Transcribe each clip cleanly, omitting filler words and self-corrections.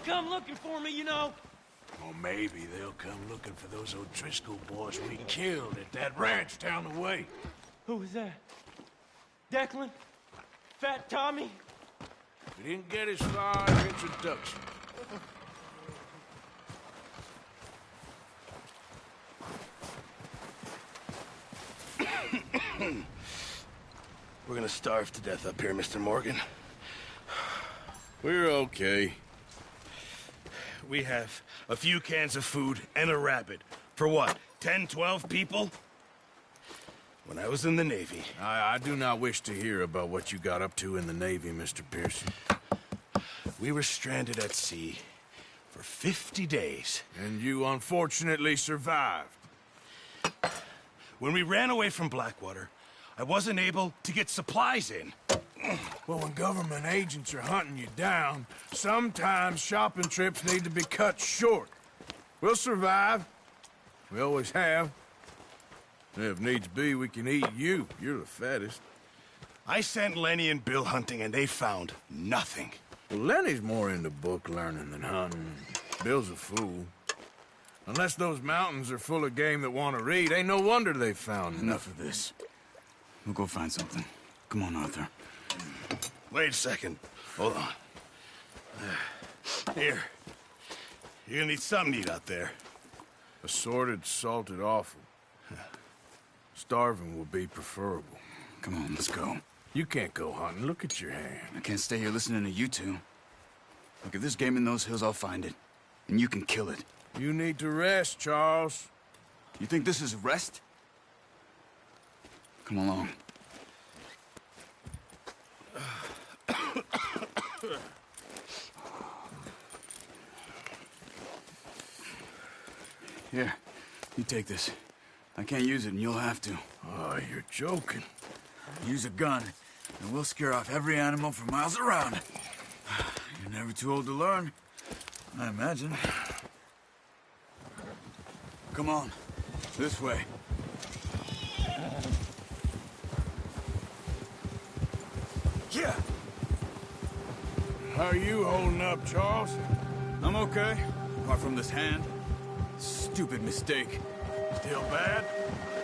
come looking for me, you know. Or maybe they'll come looking for those O'Driscoll boys we killed at that ranch down the way. Who was that? Declan? Fat Tommy? We didn't get as far as introduction. We're gonna starve to death up here, Mr. Morgan. We're okay. We have a few cans of food and a rabbit. For what, 10, 12 people? When I was in the Navy... I do not wish to hear about what you got up to in the Navy, Mr. Pearson. We were stranded at sea for 50 days. And you unfortunately survived. When we ran away from Blackwater, I wasn't able to get supplies in. Well, when government agents are hunting you down, sometimes shopping trips need to be cut short. We'll survive. We always have. If needs be, we can eat you. You're the fattest. I sent Lenny and Bill hunting, and they found nothing. Well, Lenny's more into book learning than hunting. Bill's a fool. Unless those mountains are full of game that want to read, ain't no wonder they found Enough of this. We'll go find something. Come on, Arthur. Wait a second. Hold on. Here. You're gonna need something to eat out there. Assorted, salted offal. Starving will be preferable. Come on, let's go. You can't go hunting. Look at your hand. I can't stay here listening to you two. Look, if there's game in those hills, I'll find it. And you can kill it. You need to rest, Charles. You think this is rest? Come along. Here, you take this. I can't use it, and you'll have to. Oh, you're joking. Use a gun, and we'll scare off every animal for miles around. You're never too old to learn, I imagine. Come on, this way. Yeah. How are you holding up, Charles? I'm okay, apart from this hand. Stupid mistake. Still bad?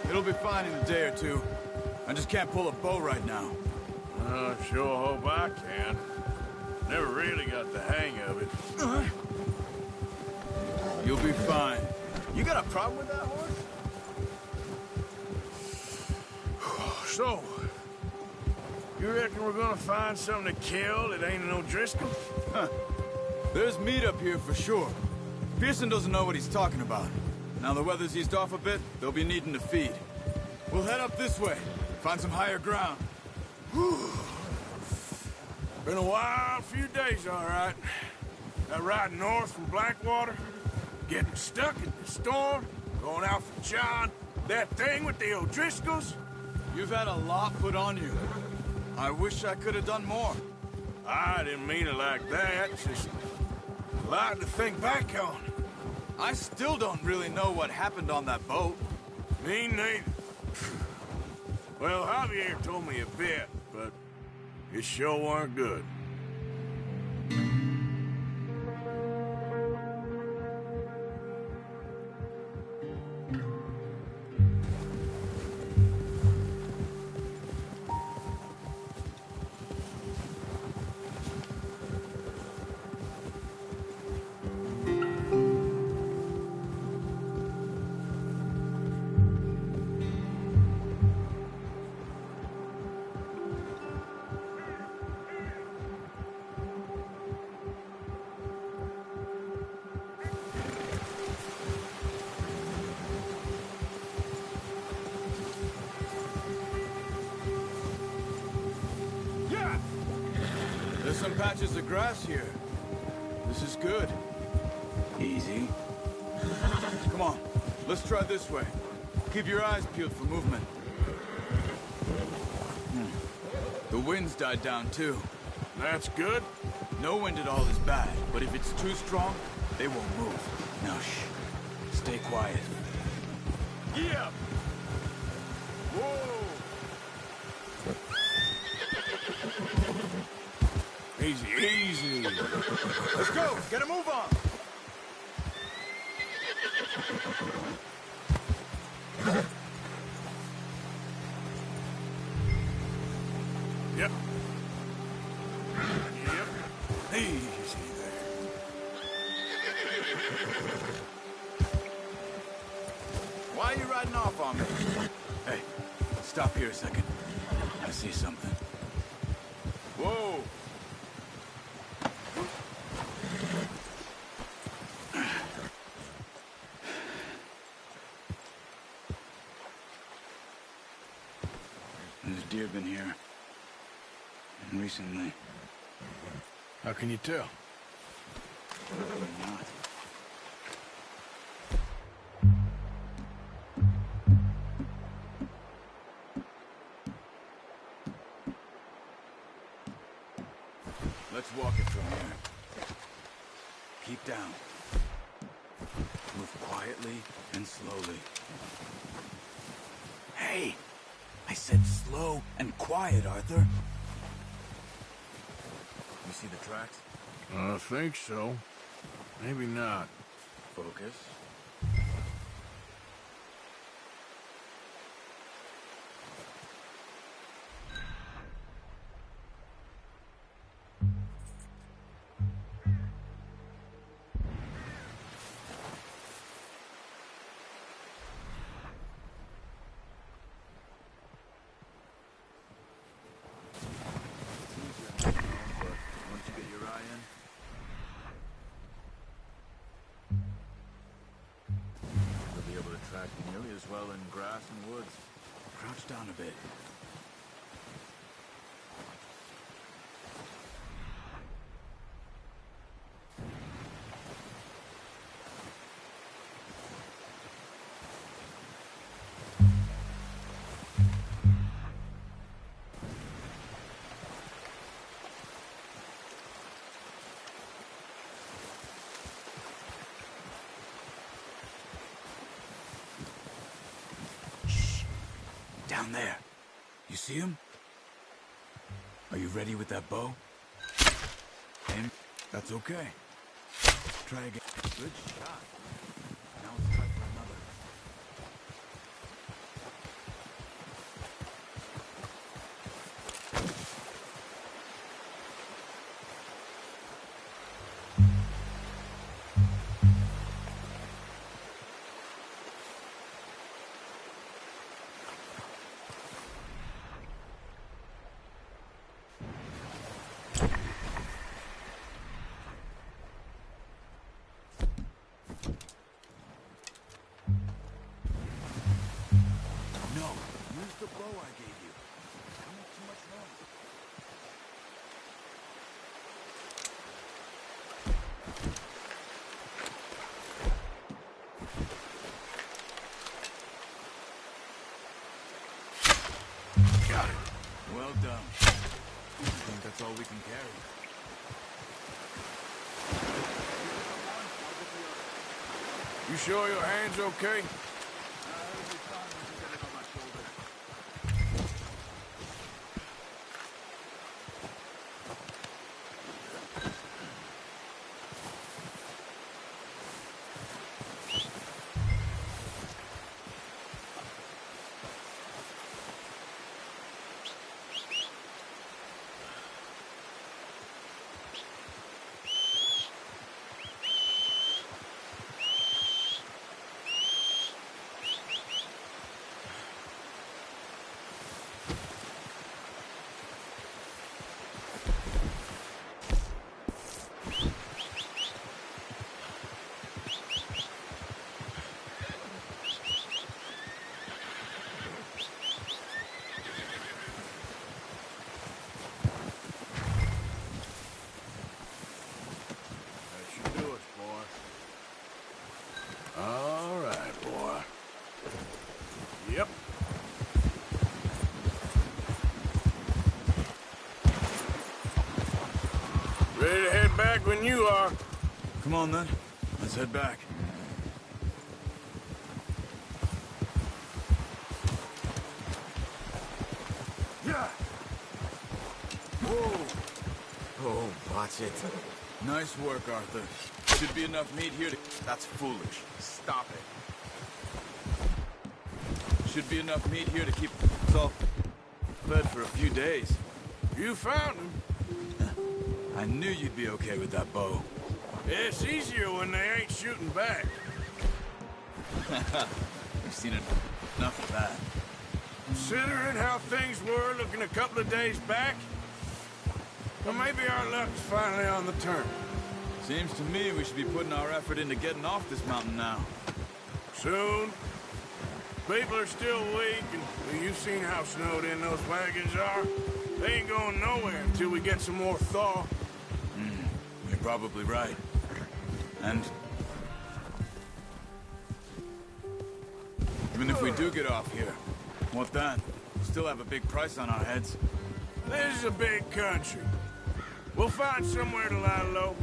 It'll be fine in a day or two. I just can't pull a bow right now. I sure hope I can. Never really got the hang of it. You'll be fine. You got a problem with that horse? So, you reckon we're gonna find something to kill that ain't an O'Driscoll? Huh. There's meat up here for sure. Pearson doesn't know what he's talking about. Now the weather's eased off a bit, they'll be needing to feed. We'll head up this way, find some higher ground. Whew. Been a wild few days, all right. That ride north from Blackwater, getting stuck in the storm, going out for John, that thing with the O'Driscolls. You've had a lot put on you. I wish I could have done more. I didn't mean it like that, just a lot to think back on. I still don't really know what happened on that boat. Me neither. Well, Javier told me a bit, but it sure weren't good. There's some patches of grass here. This is good. Easy. Come on, let's try this way. Keep your eyes peeled for movement. The wind's died down too. That's good. No wind at all is bad, but if it's too strong, they won't move. Now shh. Stay quiet. Yeah. Whoa. Easy, easy. Let's go! Get a move on! Yep. Yep. Easy there. Why are you riding off on me? Hey, stop here a second. I see something. Whoa! There's deer been here. And recently. How can you tell? Probably not. Let's walk it from here. Keep down. Move quietly and slowly. Hey! I said slow and quiet, Arthur. You see the tracks? I think so. Maybe not. Focus. Once you get your eye in, you'll be able to track nearly as well in grass and woods. Crouch down a bit. Down there. You see him? Are you ready with that bow? Aim. That's okay. Try again. Good shot. Now it's time for another. No, use the bow I gave you. Don't make too much noise. Got it. Well done. I think that's all we can carry. You sure your hand's okay? All right, boy. Yep. Ready to head back when you are. Come on, then. Let's head back. Yeah. Whoa. Oh, Watch it. Nice work, Arthur. Should be enough meat here to... That's foolish. Stop it. Should be enough meat here to keep us all fed for a few days. You found him. I knew you'd be okay with that bow. It's easier when they ain't shooting back. We've seen enough of that. Considering how things were looking a couple of days back, well, maybe our luck's finally on the turn. Seems to me we should be putting our effort into getting off this mountain now. Soon. People are still weak, and you've seen how snowed in those wagons are. They ain't going nowhere until we get some more thaw. You're probably right. And... even if we do get off here, what then? We'll still have a big price on our heads. This is a big country. We'll find somewhere to lie low.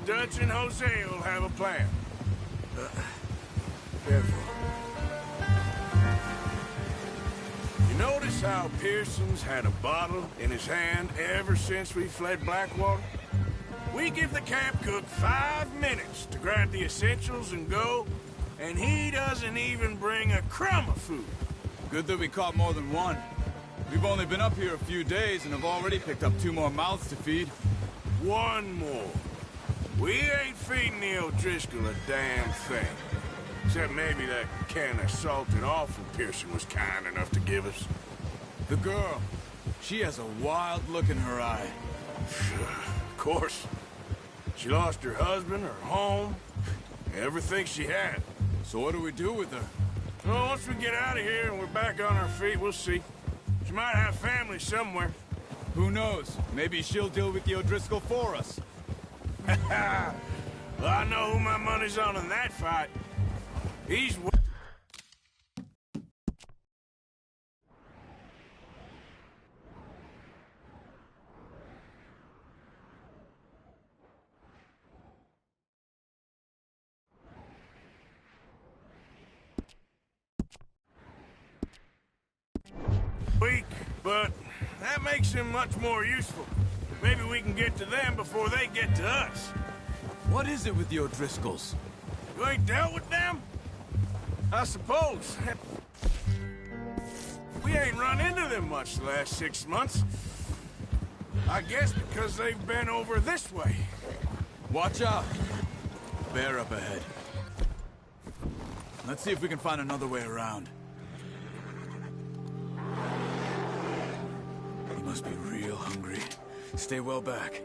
Dutch and Jose will have a plan. Careful. You notice how Pearson's had a bottle in his hand ever since we fled Blackwater? We give the camp cook 5 minutes to grab the essentials and go, and he doesn't even bring a crumb of food. Good that we caught more than one. We've only been up here a few days and have already picked up 2 more mouths to feed. 1 more. We ain't feeding the O'Driscoll a damn thing. Except maybe that can of salted offal Pearson was kind enough to give us. The girl, she has a wild look in her eye. Of course. She lost her husband, her home, everything she had. So what do we do with her? Well, once we get out of here and we're back on our feet, we'll see. She might have family somewhere. Who knows? Maybe she'll deal with the O'Driscoll for us. Well, I know who my money's on in that fight. He's... weak, but that makes him much more useful. Maybe we can get to them before they get to us. What is it with the O'Driscolls? You ain't dealt with them? I suppose. We ain't run into them much the last 6 months. I guess because they've been over this way. Watch out! Bear up ahead. Let's see if we can find another way around. He must be real hungry. Stay well back.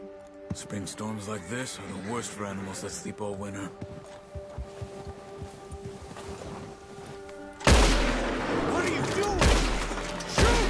Spring storms like this are the worst for animals that sleep all winter. What are you doing? Shoot!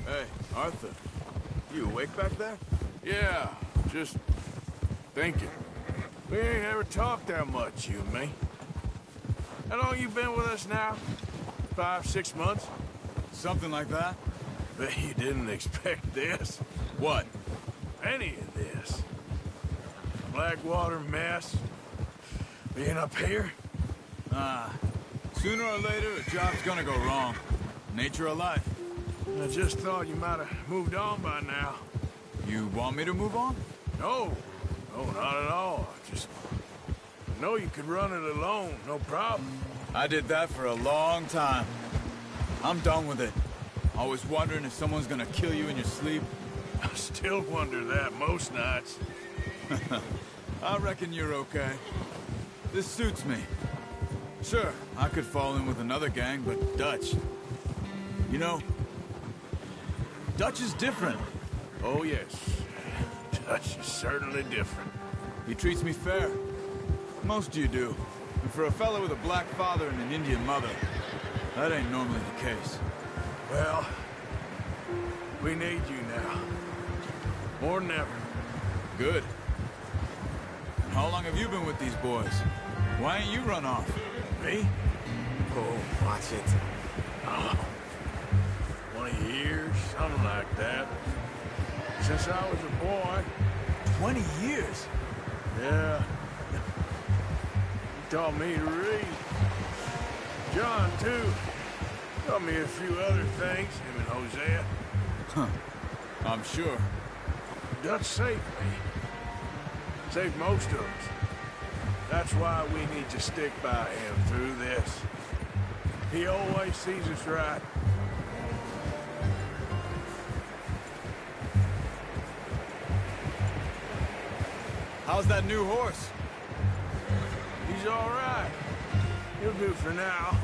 Hey, Arthur. You awake back there? Yeah, just thinking. We ain't ever talked that much, you and me. How long you been with us now? 5, 6 months? Something like that? Bet you didn't expect this. What? Any of this. Blackwater mess. Being up here. Sooner or later, a job's gonna go wrong. Nature of life. I just thought you might have moved on by now. You want me to move on? No. No, not at all. I know you could run it alone, no problem. I did that for a long time. I'm done with it. Always wondering if someone's gonna kill you in your sleep. I still wonder that most nights. I reckon you're okay. This suits me. Sure, I could fall in with another gang, but Dutch... You know, Dutch is different. Oh, yes. Dutch is certainly different. He treats me fair. Most of you do. And for a fellow with a black father and an Indian mother, that ain't normally the case. Well, we need you now. More than ever. Good. And how long have you been with these boys? Why ain't you run off? Me? Oh, watch it. 20 years, something like that. Since I was a boy. 20 years? Yeah. He taught me to read. John, too. Taught me a few other things, him and Hosea. I'm sure. Dutch saved me. Saved most of us. That's why we need to stick by him through this. He always sees us right. How's that new horse? He's all right. He'll do for now.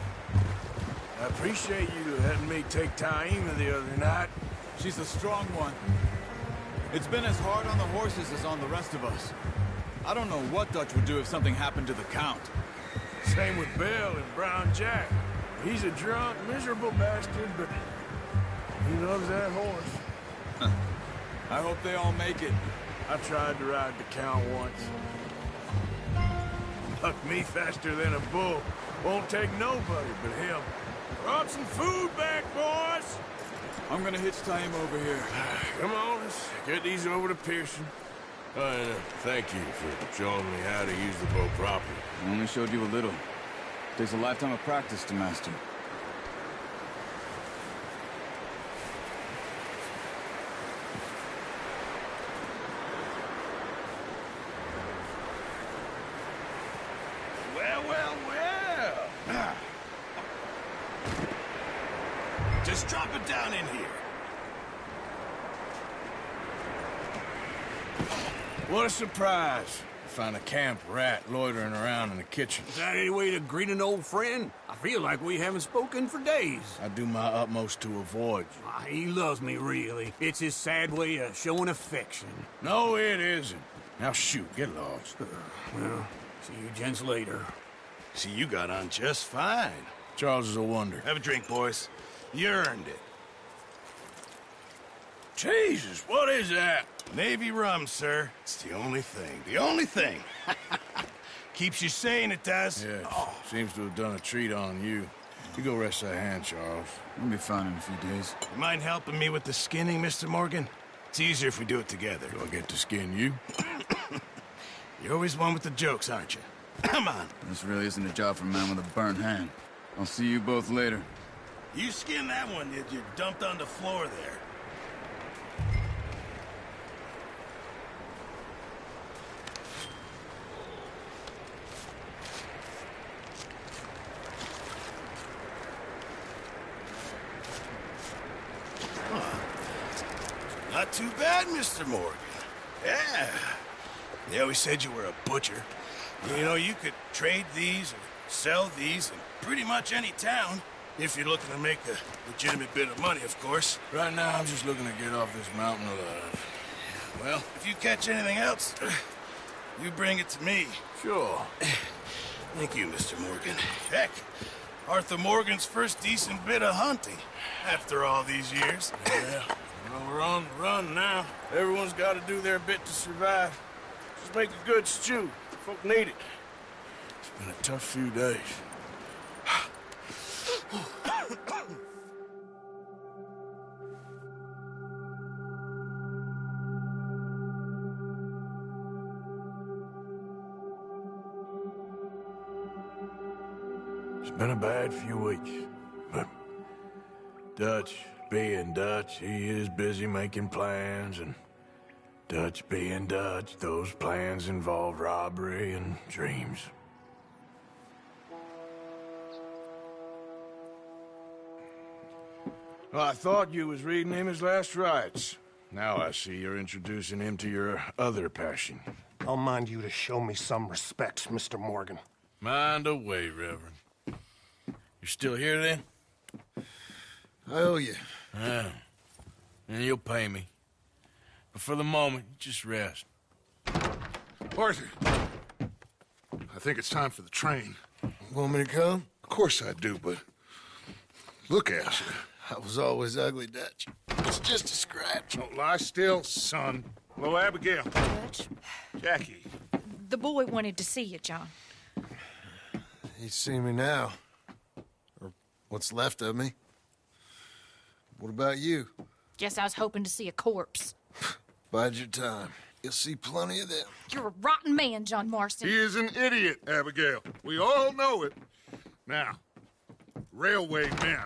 I appreciate you letting me take Taima the other night. She's a strong one. It's been as hard on the horses as on the rest of us. I don't know what Dutch would do if something happened to the Count. Same with Bill and Brown Jack. He's a drunk, miserable bastard, but he loves that horse. I hope they all make it. I tried to ride the Count once. Bucked me faster than a bull. Won't take nobody but him. Brought some food back, boys! I'm gonna hitch Taima over here. Come on, let's get these over to Pearson. Thank you for showing me how to use the bow properly. I only showed you a little. Takes a lifetime of practice to master. Well. Just drop it down in here. What a surprise. Find a camp rat loitering around in the kitchen. Is that any way to greet an old friend? I feel like we haven't spoken for days. I do my utmost to avoid you. He loves me, really. It's his sad way of showing affection. No, it isn't. Now shoot, get lost. Well, see you gents later. See, you got on just fine. Charles is a wonder. Have a drink, boys. You earned it. Jesus, what is that? Navy rum, sir. It's the only thing. The only thing. Keeps you sane, it does. Yeah, seems to have done a treat on you. You go rest that hand, Charles. We'll be fine in a few days. You mind helping me with the skinning, Mr. Morgan? It's easier if we do it together. Do I get to skin you? You're always one with the jokes, aren't you? Come on. This really isn't a job for a man with a burnt hand. I'll see you both later. You skinned that one that you dumped on the floor there. Not too bad, Mr. Morgan. Yeah. They always said you were a butcher. You know, you could trade these or sell these in pretty much any town. If you're looking to make a legitimate bit of money, of course. Right now, I'm just looking to get off this mountain alive. Well, if you catch anything else, you bring it to me. Sure. Thank you, Mr. Morgan. Heck, Arthur Morgan's first decent bit of hunting after all these years. Yeah. Well, we're on the run now. Everyone's got to do their bit to survive. Just make a good stew. Folk need it. It's been a tough few days. It's been a bad few weeks, but Dutch being Dutch, he is busy making plans, and Dutch being Dutch, those plans involve robbery and dreams. Well, I thought you was reading him his last rites. Now I see you're introducing him to your other passion. I'll mind you to show me some respect, Mr. Morgan. Mind away, Reverend. You still here, then? I owe you. Yeah. And you'll pay me. But for the moment, just rest. Arthur, I think it's time for the train. Want me to come? Of course I do, but look at you. I was always ugly, Dutch. It's just a scratch. Don't lie still, son. Hello, Abigail. Dutch, Jackie. the boy wanted to see you, John. You see me now. Or what's left of me. What about you? Guess I was hoping to see a corpse. Bide your time. You'll see plenty of them. You're a rotten man, John Marston. He is an idiot, Abigail. We all know it. Now, railway men.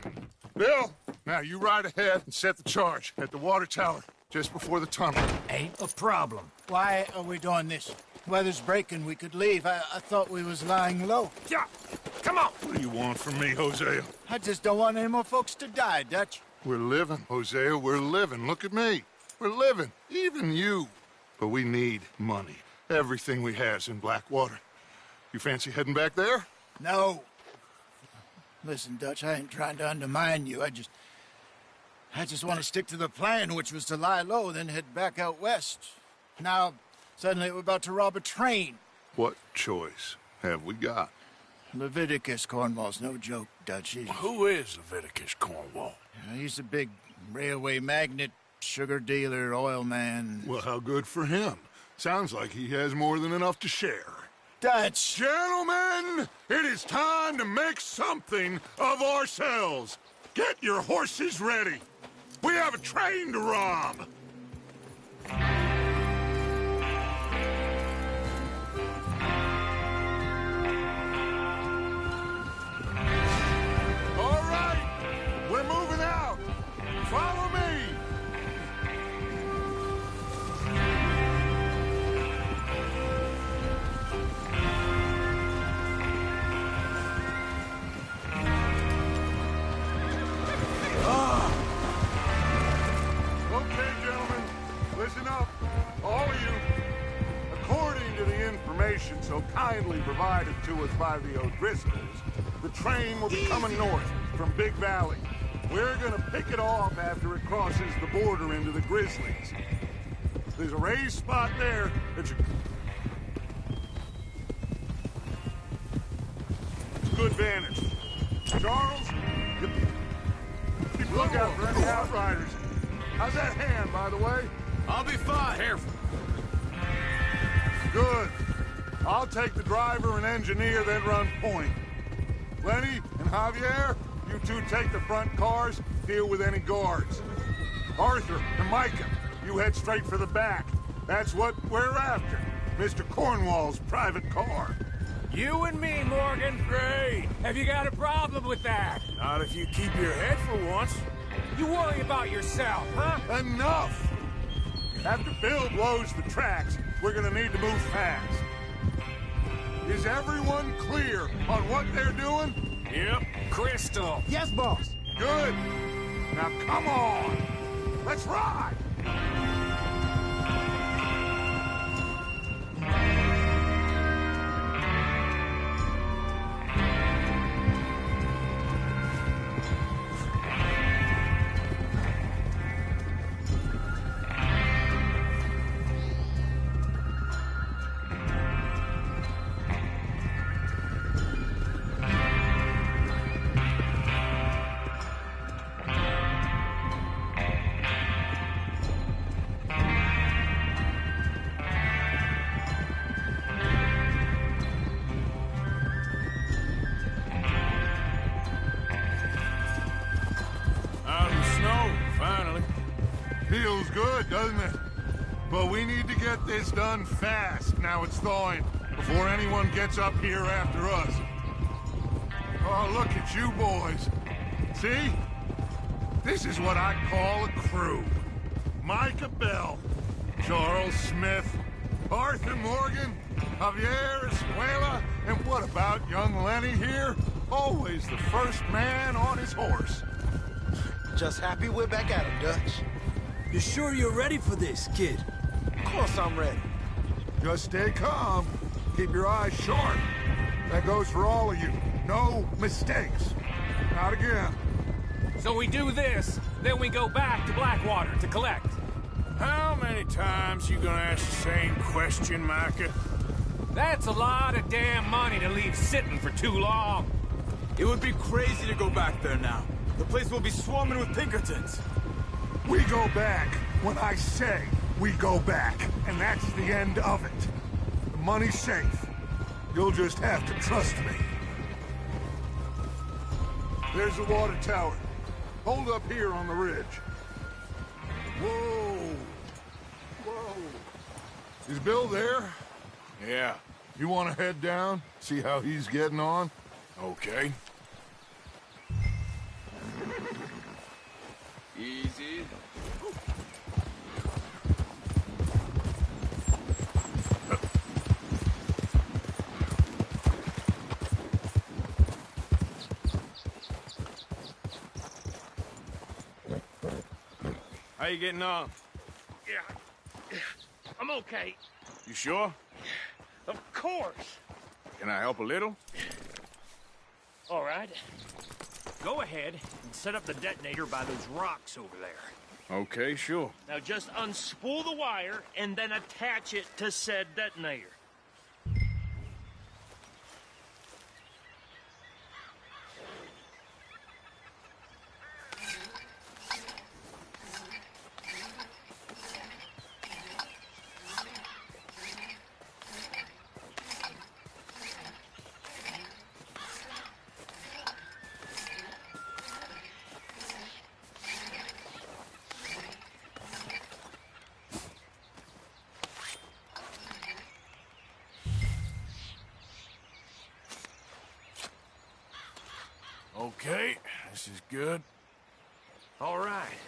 Bill, now you ride ahead and set the charge at the water tower just before the tunnel. Ain't a problem. Why are we doing this? Weather's breaking. We could leave. I thought we was lying low. Yeah, come on. What do you want from me, Hosea? I just don't want any more folks to die, Dutch. We're living, Hosea. We're living. Look at me. We're living. Even you. But we need money. Everything we has in Blackwater. You fancy heading back there? No. Listen, Dutch, I ain't trying to undermine you. I just want to stick to the plan, which was to lie low, then head back out west. Now, suddenly we're about to rob a train. What choice have we got? Leviticus Cornwall's no joke, Dutch. Who is Leviticus Cornwall? He's a big railway magnate, sugar dealer, oil man. Well, how good for him. Sounds like he has more than enough to share. Dutch! Gentlemen, it is time to make something of ourselves. Get your horses ready. We have a train to rob. All right, we're moving out. Follow me. Okay, gentlemen, listen up, all of you. According to the information so kindly provided to us by the O'Driscolls, the train will be coming north from Big Valley. We're gonna pick it off after it crosses the border into the Grizzlies. There's a raised spot there that you... Good vantage. Charles, keep a lookout for any outriders. How's that hand, by the way? I'll be fine. Careful. Good. I'll take the driver and engineer, then run point. Lenny and Javier, you two take the front cars, deal with any guards. Arthur and Micah, you head straight for the back. That's what we're after. Mr. Cornwall's private car. You and me, Morgan. Great. Have you got a problem with that? Not if you keep your head for once. You worry about yourself, huh? Enough! After Bill blows the tracks, we're gonna need to move fast. Is everyone clear on what they're doing? Yep. Crystal. Yes, boss. Good. Now come on. Let's ride. Out in the snow, finally. Feels good, doesn't it? But we need to get this done fast, now it's thawing, before anyone gets up here after us. Oh, look at you boys. See? This is what I call a crew. Micah Bell, Charles Smith, Arthur Morgan, Javier Escuela, and what about young Lenny here? Always the first man on his horse. Just happy we're back at him, Dutch. You sure you're ready for this, kid? Of course I'm ready. Just stay calm. Keep your eyes sharp. That goes for all of you. No mistakes. Not again. So we do this, then we go back to Blackwater to collect. How many times you gonna ask the same question, Micah? That's a lot of damn money to leave sitting for too long. It would be crazy to go back there now. The place will be swarming with Pinkertons. We go back when I say we go back, and that's the end of it. The money's safe. You'll just have to trust me. There's the water tower. Hold up here on the ridge. Whoa! Whoa! Is Bill there? Yeah. You want to head down? See how he's getting on? Okay. Easy. How you getting on? Yeah. I'm okay. You sure? Of course. Can I help a little? All right. Go ahead and set up the detonator by those rocks over there. Okay, sure. Now just unspool the wire and then attach it to said detonator. Okay, this is good. All right.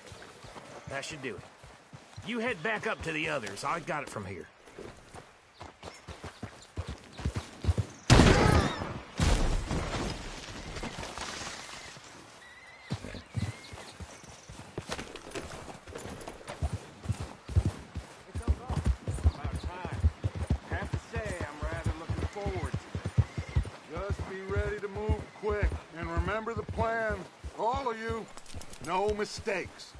That should do it. You head back up to the others. I got it from here. About time. I have to say, I'm rather looking forward to it. Just be ready to move quick. And remember the plan. All of you, no mistakes.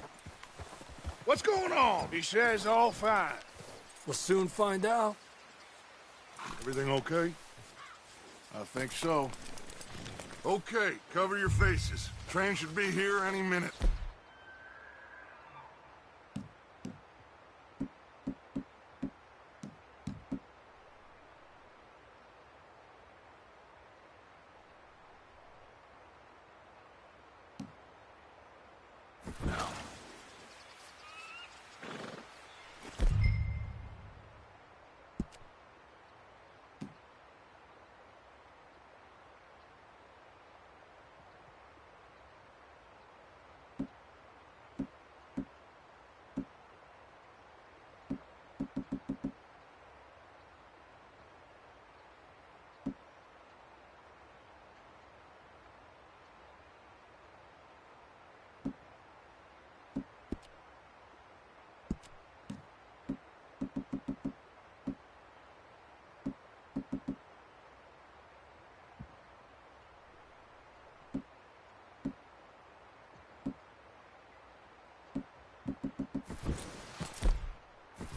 What's going on? He says all fine. We'll soon find out. Everything okay? I think so. Okay, cover your faces. Train should be here any minute.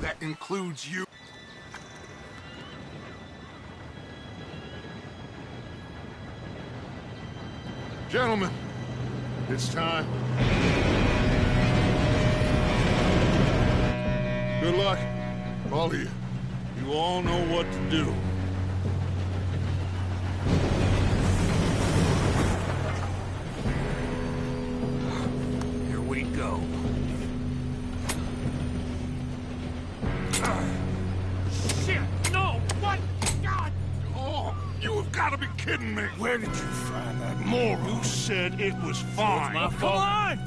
That includes you. Gentlemen, it's time. Good luck, all of you. You all know what to do. Here we go. Shit! No! What? God! Oh, you have got to be kidding me. Where did you find that moron? You said it was fine. My fault. Come on!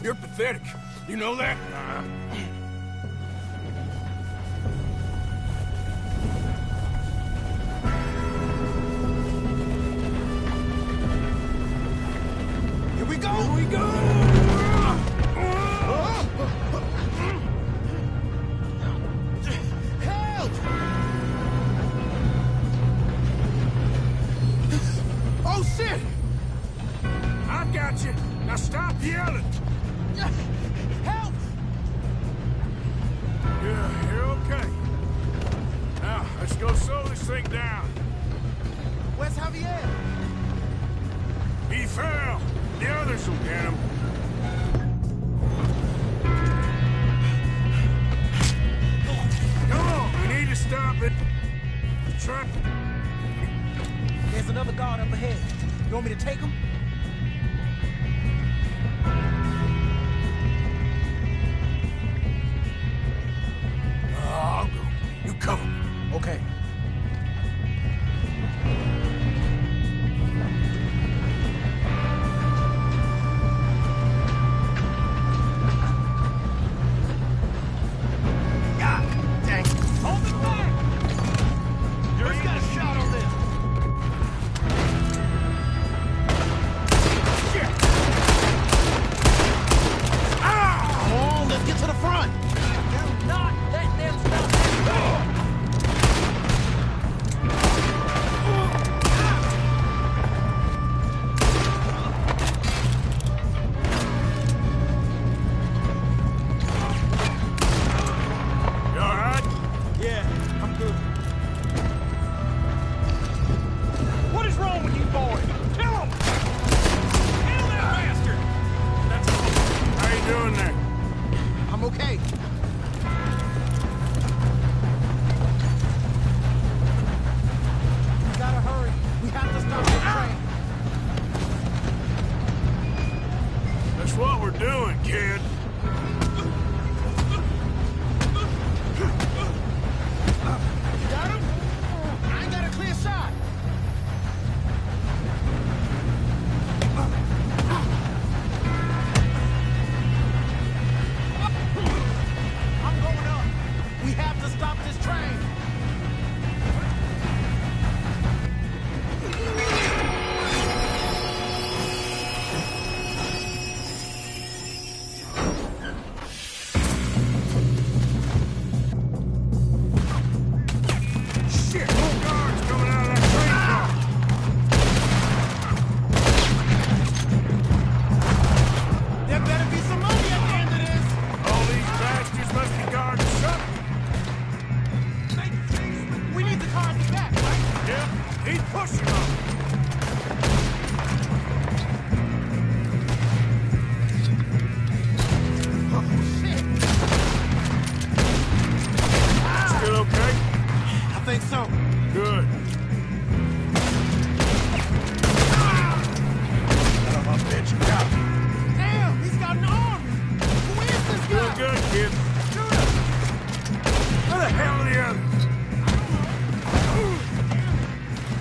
You're pathetic. You know that? Here we go! Here we go! Help! Oh, shit! I got you. Now stop yelling. Help! You're okay. Now, let's go slow this thing down. Where's Javier? He fell. The others will get him. Come on, we need to stop it. Try. There's another guard up ahead. You want me to take him? doing, kid? Got him? I ain't got a clear shot. I'm going up. We have to stop this train. Shit, more guards coming out of that train car. There better be some money at the end of this. All these bastards must be guarding something. We need the car at the back, right? Yeah, he's pushing them. Oh, shit. Still okay? I think so. Good. Son of a bitch, got me. Damn, he's got an army. Who is this guy? Doing good, kid. Shoot him. Where the hell are the others?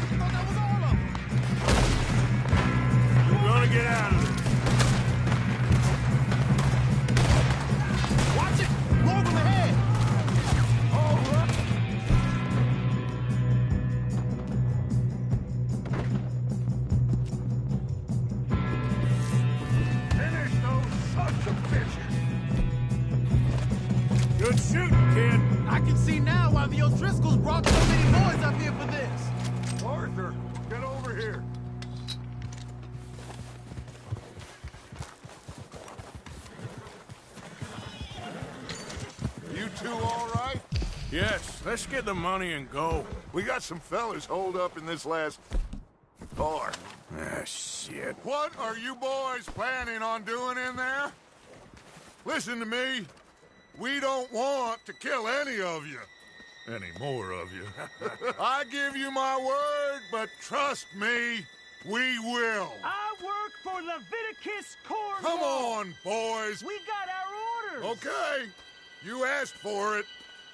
I thought that was all of them. We're gonna get out of this. Watch it. Morgan ahead. All right. Finish those sons of bitches. Good shooting, kid. I can see now why the O'Driscolls brought so many boys up here for this. Arthur, get over here. You two all right? Yes, let's get the money and go. We got some fellas holed up in this last car. Ah, shit. What are you boys planning on doing in there? Listen to me. We don't want to kill any of you. Any more of you? I give you my word, but trust me, we will. I work for Leviticus Corps. Come on, boys. We got our orders. Okay. You asked for it.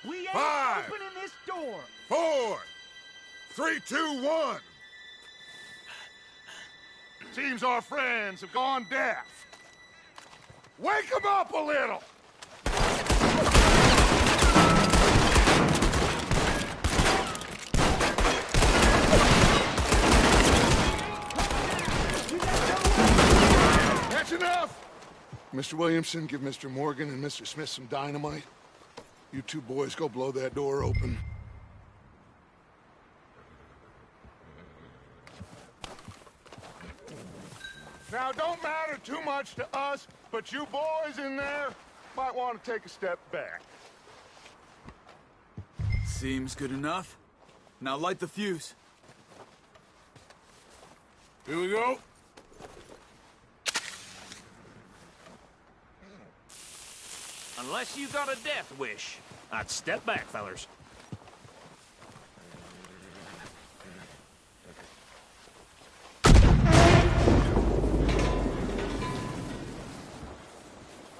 We ain't 5, opening this door. 4, 3, 2, 1. Seems our friends have gone deaf. Wake them up a little. That's enough. Mr. Williamson, give Mr. Morgan and Mr. Smith some dynamite. You two boys go blow that door open. Now, don't matter too much to us, but you boys in there might want to take a step back. Seems good enough. Now light the fuse. Here we go. Unless you got a death wish, I'd step back, fellers.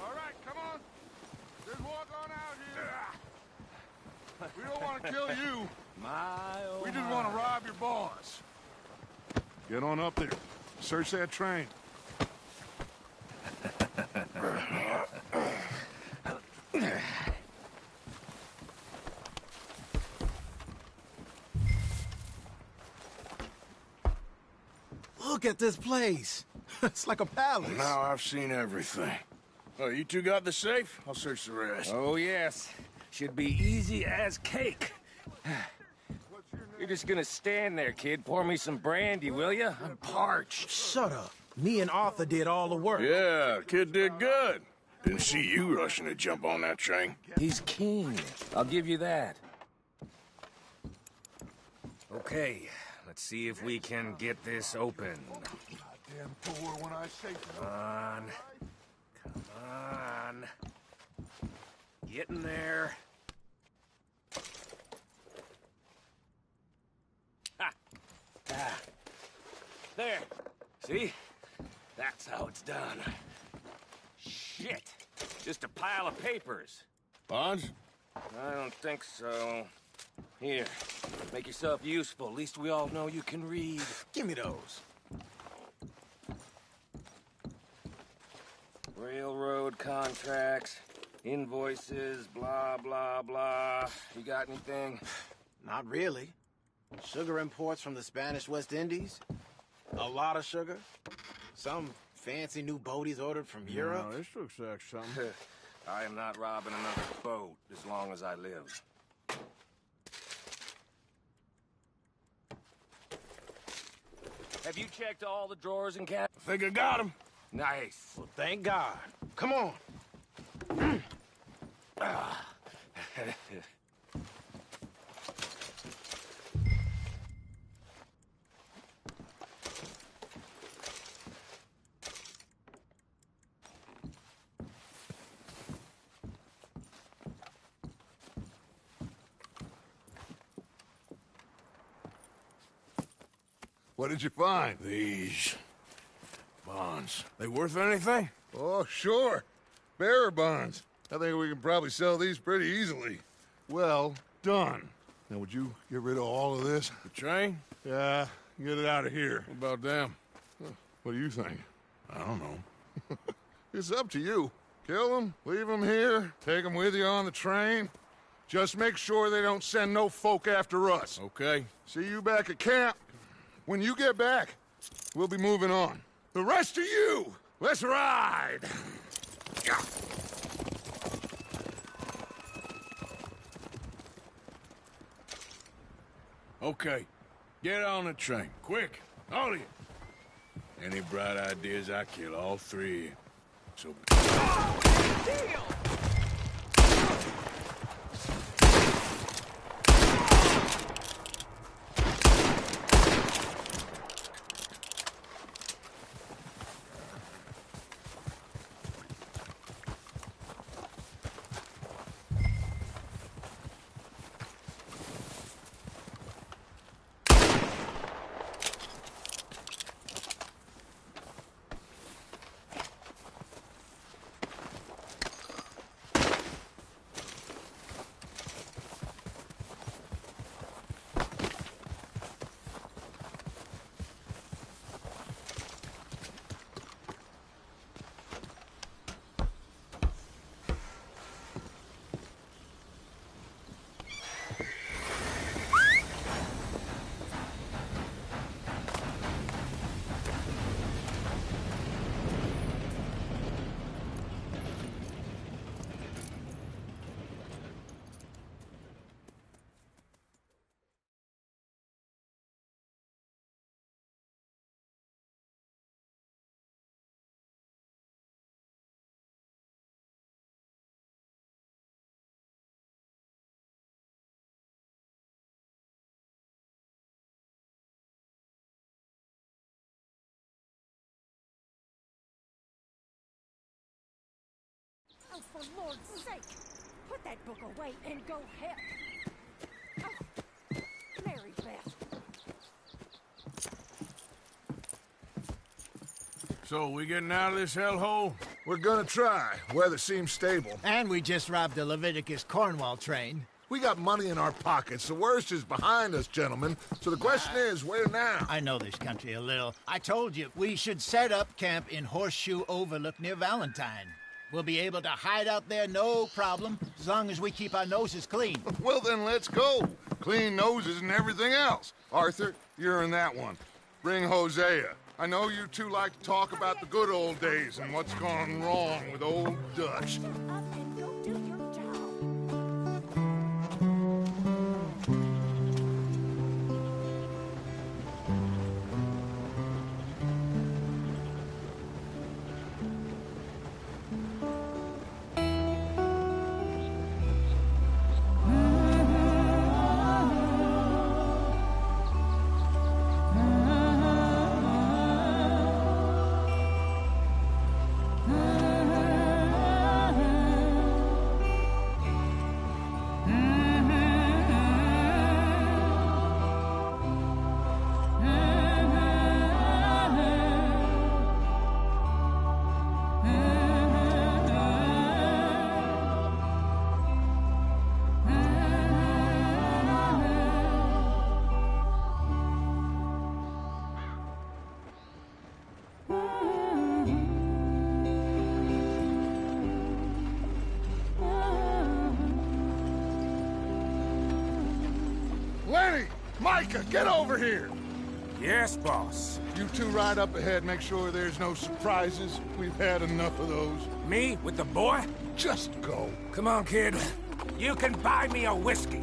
All right, come on. Just walk on out here. We don't want to kill you. We just want to rob your boss. Get on up there. Search that train. Look at this place. It's like a palace. Now I've seen everything. Oh, you two got the safe? I'll search the rest. Oh, yes. Should be easy as cake. You're just gonna stand there, kid. Pour me some brandy, will you? I'm parched. Shut up. Me and Arthur did all the work. Yeah, kid did good. Didn't see you rushing to jump on that train. He's keen. I'll give you that. Okay, let's see if we can get this open. Goddamn door when I say so. Come on. Come on. Get in there. Ha! Ah. There. See? That's how it's done. Shh. shit. Just a pile of papers. Bonds? I don't think so. Here, make yourself useful. At least we all know you can read. Give me those. Railroad contracts, invoices, blah, blah, blah. You got anything? Not really. Sugar imports from the Spanish West Indies. A lot of sugar. Some fancy new boat he's ordered from Europe. No, this looks like something. I am not robbing another boat as long as I live. Have you checked all the drawers and cabinets? I think I got him. Nice. Well, thank God. Come on. What did you find? These bonds. They worth anything? Oh, sure. Bearer bonds. I think we can probably sell these pretty easily. Well done. Now, would you get rid of all of this? The train? Yeah, get it out of here. What about them? What do you think? I don't know. It's up to you. Kill them, leave them here, take them with you on the train. Just make sure they don't send no folk after us. Okay. See you back at camp. When you get back, we'll be moving on. The rest of you, let's ride! Okay. Get on the train. Quick. All of you. Any bright ideas, I kill all three. So... Deal! Oh, for Lord's sake! Put that book away and go help! Oh, Mary Beth. So, we getting out of this hellhole? We're gonna try. Weather seems stable. And we just robbed the Leviticus Cornwall train. We got money in our pockets. The worst is behind us, gentlemen. So the question is, where now? I know this country a little. I told you, we should set up camp in Horseshoe Overlook near Valentine. We'll be able to hide out there no problem, as long as we keep our noses clean. Well, then let's go. Clean noses and everything else. Arthur, you're in that one. Bring Hosea. I know you two like to talk about the good old days and what's gone wrong with old Dutch. Up and go do your job. Micah, get over here! Yes, boss. You two ride up ahead, make sure there's no surprises. We've had enough of those. Me with the boy? Just go. Come on, kid. You can buy me a whiskey.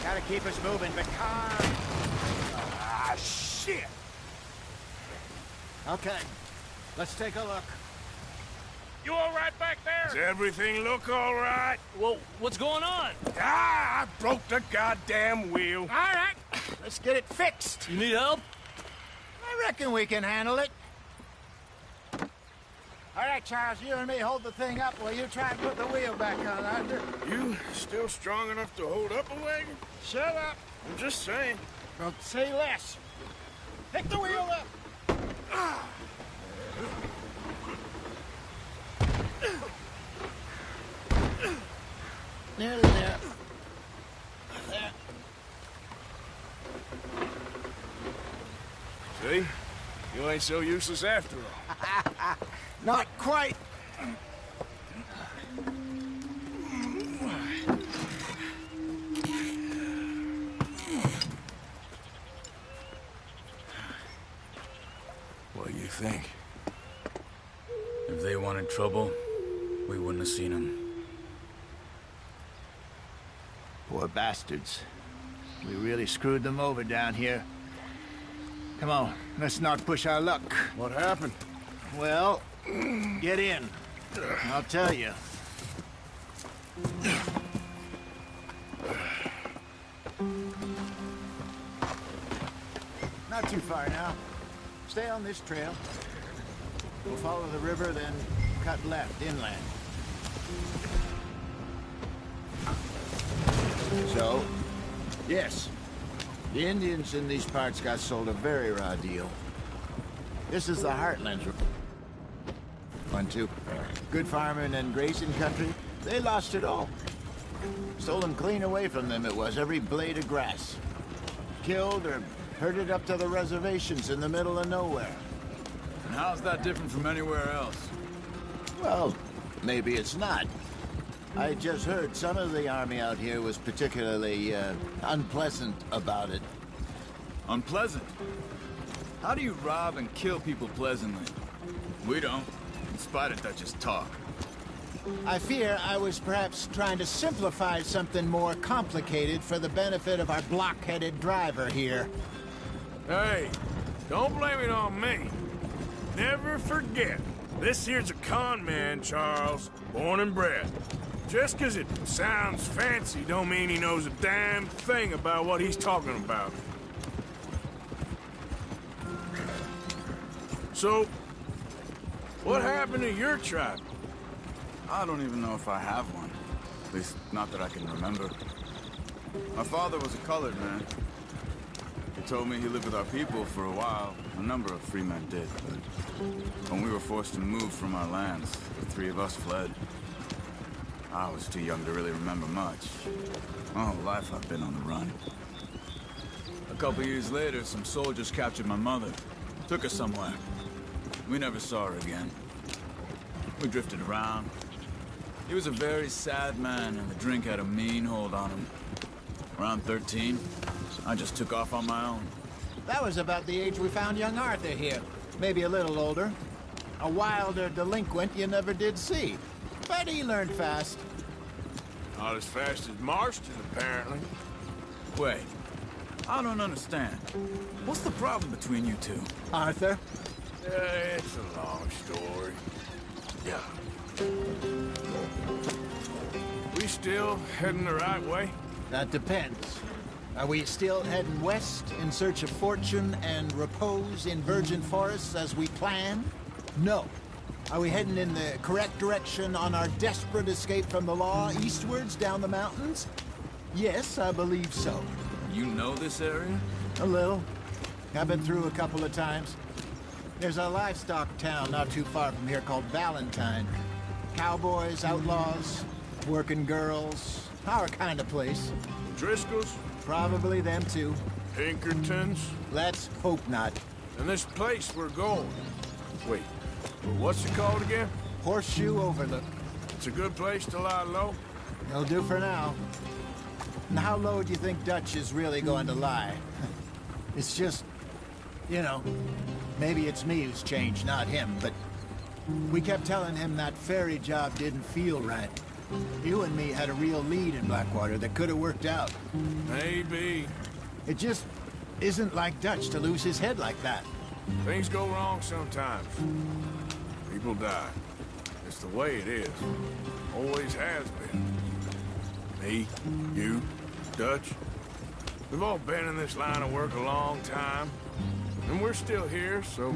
Gotta keep us moving, but calm. Ah, shit! Okay, let's take a look. You all right back there? Does everything look all right? Well, what's going on? Ah, I broke the goddamn wheel. All right, let's get it fixed. You need help? I reckon we can handle it. All right, Charles, you and me hold the thing up while you try and put the wheel back on, Arthur. You still strong enough to hold up a wagon? Shut up. I'm just saying. Don't say less. Pick the wheel up. Nearly there. There. See? You ain't so useless after all. Not quite. What do you think? If they wanted trouble, we wouldn't have seen them. Poor bastards. We really screwed them over down here. Come on, let's not push our luck. What happened? Well, get in. I'll tell you. Not too far now. Stay on this trail. We'll follow the river, then cut left inland. So, yes, the Indians in these parts got sold a very raw deal. This is the Heartlands. 1, 2. Good farming and grazing country, they lost it all. Stole them clean away from them, it was, every blade of grass. Killed or herded up to the reservations in the middle of nowhere. And how's that different from anywhere else? Well, maybe it's not. I just heard some of the army out here was particularly, unpleasant about it. Unpleasant? How do you rob and kill people pleasantly? We don't, in spite of Dutch's talk. I fear I was perhaps trying to simplify something more complicated for the benefit of our block-headed driver here. Hey, don't blame it on me. Never forget, this here's a con man, Charles, born and bred. Just 'cause it sounds fancy don't mean he knows a damn thing about what he's talking about. So, what happened to your tribe? I don't even know if I have one. At least, not that I can remember. My father was a colored man. He told me he lived with our people for a while. A number of free men did, but when we were forced to move from our lands, the 3 of us fled. I was too young to really remember much. My whole life I've been on the run. A couple years later, some soldiers captured my mother. Took her somewhere. We never saw her again. We drifted around. He was a very sad man, and the drink had a mean hold on him. Around 13, I just took off on my own. That was about the age we found young Arthur here. Maybe a little older. A wilder delinquent you never did see. But he learned fast. Not as fast as Marston, apparently. Wait, I don't understand. What's the problem between you two? Arthur? It's a long story. Yeah. We still heading the right way? That depends. Are we still heading west in search of fortune and repose in virgin forests as we planned? No. Are we heading in the correct direction on our desperate escape from the law eastwards down the mountains? Yes, I believe so. You know this area? A little. I've been through a couple of times. There's a livestock town not too far from here called Valentine. Cowboys, outlaws, working girls, our kind of place. Driscoll's? Probably them too. Pinkertons? Let's hope not. And this place we're going. Wait, what's it called again? Horseshoe Overlook. It's a good place to lie low? It'll do for now. And how low do you think Dutch is really going to lie? It's just, you know, maybe it's me who's changed, not him, but we kept telling him that ferry job didn't feel right. You and me had a real lead in Blackwater that could have worked out. Maybe. It just isn't like Dutch to lose his head like that. Things go wrong sometimes. People die. It's the way it is. Always has been. Me, you, Dutch. We've all been in this line of work a long time. And we're still here, so...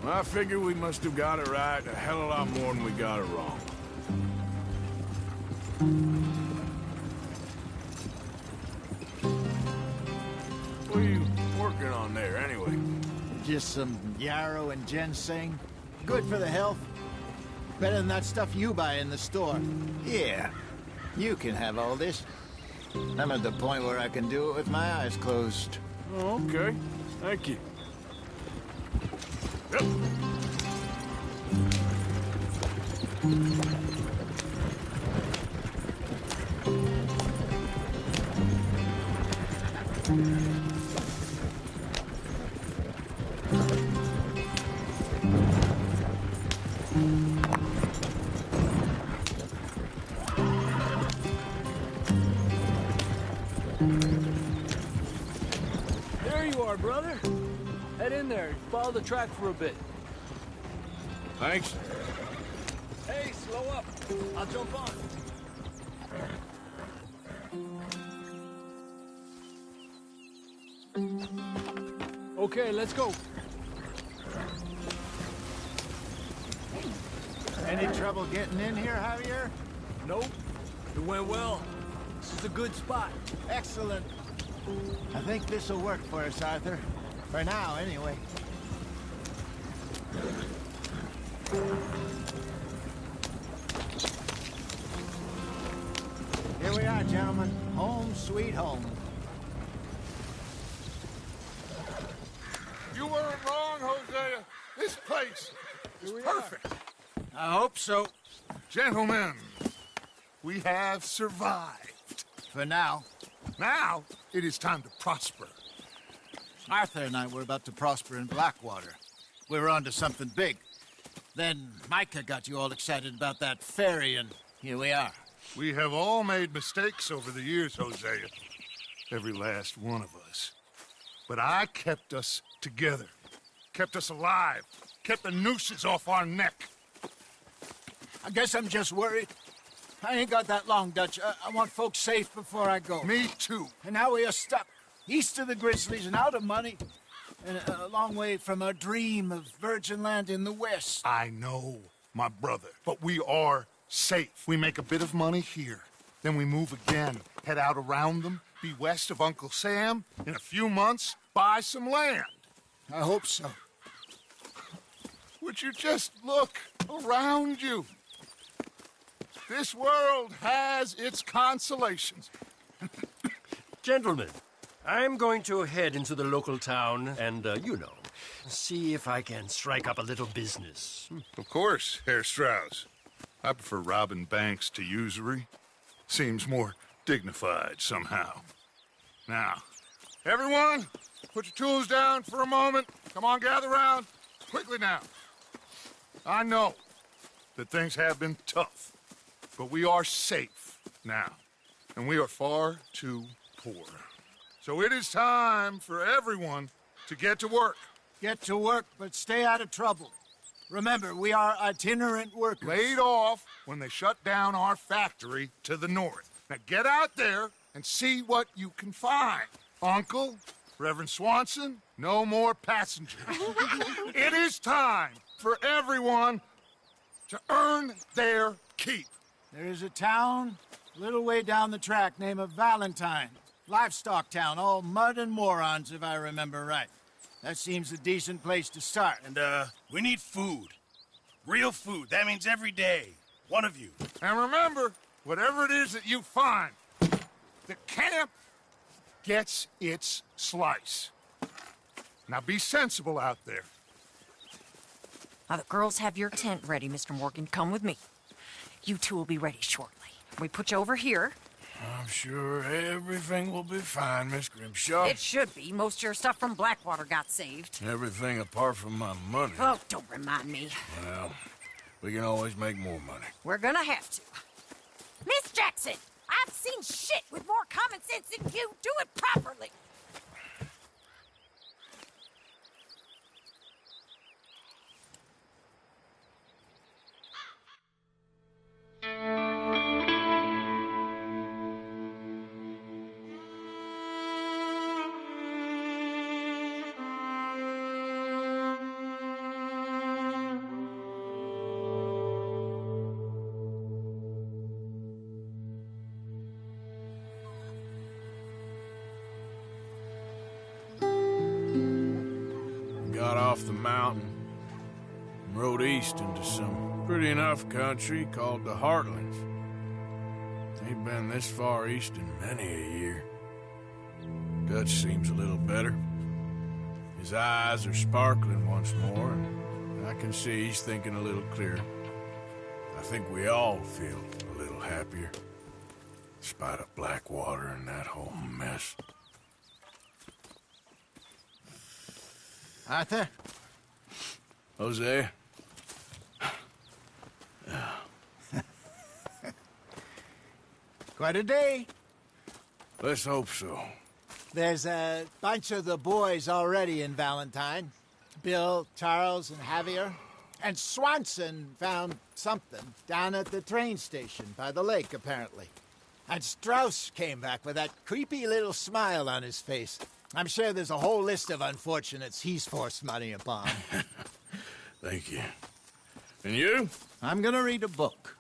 I figure we must have got it right a hell of a lot more than we got it wrong. What are you working on there, anyway? Just some yarrow and ginseng. Good for the health. Better than that stuff you buy in the store. Yeah, you can have all this. I'm at the point where I can do it with my eyes closed. Oh, okay. Thank you. Yep. There you are, brother. Head in there. Follow the track for a bit. Thanks. Hey, slow up. I'll jump on. Okay, let's go. Any trouble getting in here, Javier? Nope. It went well. This is a good spot. Excellent. I think this'll work for us, Arthur. For now, anyway. Here we are, gentlemen. Home sweet home. You weren't wrong, Hosea. This place is perfect. I hope so. Gentlemen, we have survived. For now. Now, it is time to prosper. Arthur and I were about to prosper in Blackwater. We were onto something big. Then Micah got you all excited about that ferry, and here we are. We have all made mistakes over the years, Hosea. Every last one of us. But I kept us together. Kept us alive. Kept the nooses off our neck. I guess I'm just worried. I ain't got that long, Dutch. I want folks safe before I go. Me too. And now we are stuck east of the Grizzlies and out of money. And a long way from our dream of virgin land in the west. I know, my brother. But we are safe. We make a bit of money here. Then we move again. Head out around them. Be west of Uncle Sam. In a few months, buy some land. I hope so. Would you just look around you? This world has its consolations. Gentlemen, I'm going to head into the local town and, you know, see if I can strike up a little business. Of course, Herr Strauss. I prefer robbing banks to usury. Seems more dignified somehow. Now, everyone, put your tools down for a moment. Come on, gather round. Quickly now. I know that things have been tough, but we are safe now, and we are far too poor. So it is time for everyone to get to work. Get to work, but stay out of trouble. Remember, we are itinerant workers. Laid off when they shut down our factory to the north. Now get out there and see what you can find. Uncle, Reverend Swanson, no more passengers. It is time for everyone to earn their keep. There is a town a little way down the track named Valentine. Livestock town, all mud and morons, if I remember right. That seems a decent place to start. And, we need food. Real food. That means every day. One of you. And remember, whatever it is that you find, the camp gets its slice. Now be sensible out there. Now, the girls have your tent ready, Mr. Morgan. Come with me. You two will be ready shortly. We put you over here. I'm sure everything will be fine, Miss Grimshaw. It should be. Most of your stuff from Blackwater got saved. Everything apart from my money. Oh, don't remind me. Well, we can always make more money. We're gonna have to. Miss Jackson, I've seen shit with more common sense than you. Do it properly. Got off the mountain and rode east into some pretty enough country called the Heartlands. Ain't been this far east in many a year. Dutch seems a little better. His eyes are sparkling once more, and I can see he's thinking a little clearer. I think we all feel a little happier, despite of Blackwater and that whole mess. Arthur? Hosea? Quite a day. Let's hope so. There's a bunch of the boys already in Valentine. Bill, Charles, and Javier. And Swanson found something down at the train station by the lake, apparently. And Strauss came back with that creepy little smile on his face. I'm sure there's a whole list of unfortunates he's forced money upon. Thank you. And you? I'm gonna read a book.